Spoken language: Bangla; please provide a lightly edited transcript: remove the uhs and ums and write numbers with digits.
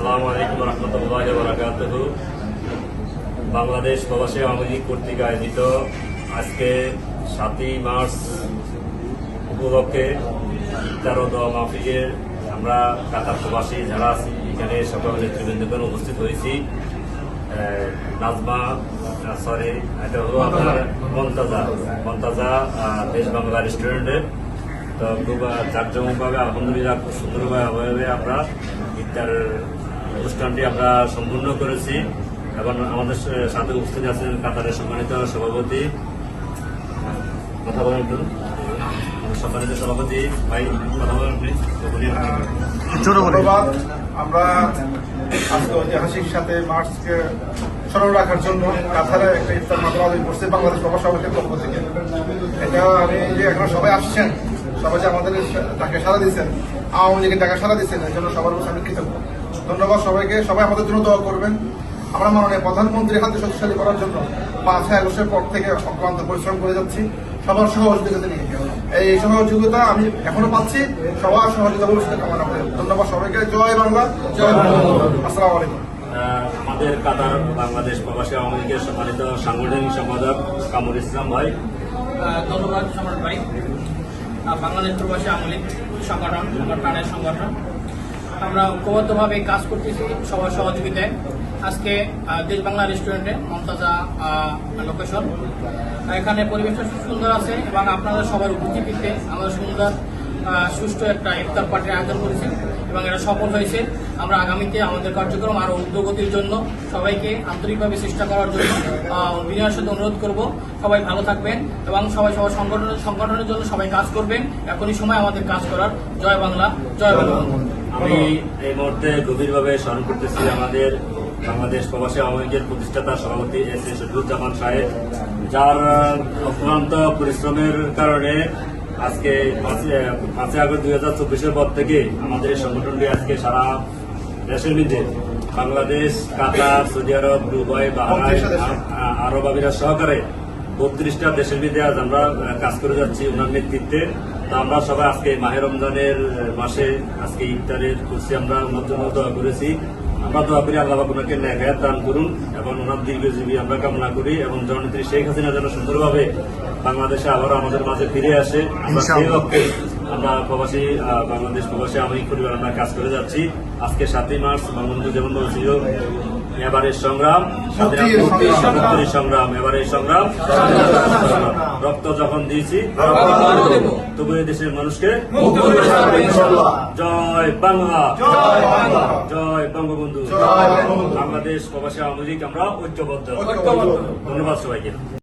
আসসালামু আলাইকুম রহমতুল্লাহি ওয়া বারাকাতুহু। বাংলাদেশ প্রবাসী আওয়ামী লীগ কর্তৃক আয়োজিত আজকে 7ই মার্চ উপলক্ষে ইফতার ও দোয়া মাহফিলের আমরা কাতার প্রবাসী যারা আছি এখানে সকল নেতৃবৃন্দগণ উপস্থিত হয়েছি। নাজমা এটা হলো আপনার মন্তাজা দেশ বাংলা রেস্টুরেন্টে। তো খুব জাঁকজমকভাবে আলহামদুলিল্লাহ খুব সুন্দরভাবে আমরা ইফতার অনুষ্ঠানটি আমরা সম্পূর্ণ করেছি এবং আমাদের সাথে উপস্থিত আছেন কাতারের সম্মানিত সভাপতি, কথা বলেন একটু, সম্মানিত সভাপতি ভাই কথা বলেন আপনি। ধন্যবাদ। আমরা আজকে ঐতিহাসিক সাথে মার্চকে স্মরণ রাখার জন্য কাতারে একটা ইফতার মাদ্রাসা আয়োজন করছে বাংলাদেশ প্রবাসী সমিতির পক্ষ থেকে। এটা আমি যে এখন সবাই আসছেন, সবাই যে আমাদের ডাকে সাড়া দিচ্ছেন, আওয়ামী লীগের ডাকে সাড়া দিচ্ছেন, এই জন্য সবার উপর আমি কৃতজ্ঞ। ধন্যবাদ সবাইকে। সবাই আমাদের জন্য দোয়া করবেন। আমরা মাননীয় প্রধানমন্ত্রী হাতে শক্তিশালী করার জন্য 5 আগস্টের পর থেকে অক্লান্ত পরিশ্রম করে যাচ্ছি সবার সহযোগিতা নিয়ে। এই সহযোগিতা আমি এখনো পাচ্ছি, সবার সহযোগিতা ভবিষ্যতে কামনা করি। ধন্যবাদ সবাইকে। জয় বাংলা, জয় বাংলা। আসসালামু আলাইকুম। আমাদের কাতার বাংলাদেশ প্রবাসী আওয়ামী লীগের সম্মানিত সাংগঠনিক সম্পাদক কামরুল ইসলাম ভাই। ধন্যবাদ সম্রাট ভাই। বাংলাদেশ প্রবাসী আওয়ামী লীগ সংগঠন আমার প্রাণের সংগঠন, আমরা ঐক্যবদ্ধভাবে কাজ করতেছি সবার সহযোগিতায়। আজকে দেশ বাংলা রেস্টুরেন্টে মমতাজা লোকেশন, এখানে পরিবেশটা সুন্দর আছে এবং আপনাদের সবার উপস্থিতিতে আমরা সুন্দর সুষ্ঠু একটা ইফতার পার্টির আয়োজন করেছি এবং এটা সফল হয়েছে। আমরা আগামীতে আমাদের কার্যক্রম আরও উদ্যোগতির জন্য সবাইকে আন্তরিকভাবে চেষ্টা করার জন্য বিনয়ের সাথে অনুরোধ করব। সবাই ভালো থাকবেন এবং সবাই সবার সংগঠনের জন্য সবাই কাজ করবেন। এখনই সময় আমাদের কাজ করার। জয় বাংলা, জয় বাংলা। আমি এই মুহূর্তে গভীরভাবে স্মরণ করতেছি আমাদের বাংলাদেশ প্রবাসী আওয়ামী লীগের প্রতিষ্ঠাতা সভাপতি এস এ শফিউজ্জামান সাহেব, যার অক্লান্ত পরিশ্রমের কারণে আজকে 5 আগস্ট 2024 পর থেকে আমাদের এই সংগঠনটি আজকে সারা দেশের মধ্যে বাংলাদেশ, কাতার, সৌদি আরব, দুবাই, বাহরাইন, আরব আমিরাত সহকারে 32টা দেশের মধ্যে আজ আমরা কাজ করে যাচ্ছি ওনার নেতৃত্বে। তো আমরা সবাই আজকে মাহে রমজানের মাসে আজকে ইফতারের করছি, আমরা ওনার জন্য দোয়া করেছি। আমরা দোয়া করি আল্লাহ ওনাকে নেক দান করুন এবং ওনার দীর্ঘজীবী আমরা কামনা করি এবং জননেত্রী শেখ হাসিনা যেন সুন্দরভাবে বাংলাদেশে আবারও আমাদের মাঝে ফিরে আসে। আমরা সেই লক্ষ্যে আমরা বাংলাদেশ প্রবাসী আওয়ামী লীগ পরিবার আমরা কাজ করে যাচ্ছি। আজকে 7ই মার্চ বঙ্গবন্ধু যেমন বলছিল এবারের সংগ্রাম মুক্তির সংগ্রাম, এবারের সংগ্রাম রক্ত যখন দিয়েছি তবু এই দেশের মানুষকে জয় বাংলা, জয় বঙ্গবন্ধু। বাংলাদেশ প্রবাসী আওয়ামী লীগ আমরা ঐক্যবদ্ধ। ধন্যবাদ সবাইকে।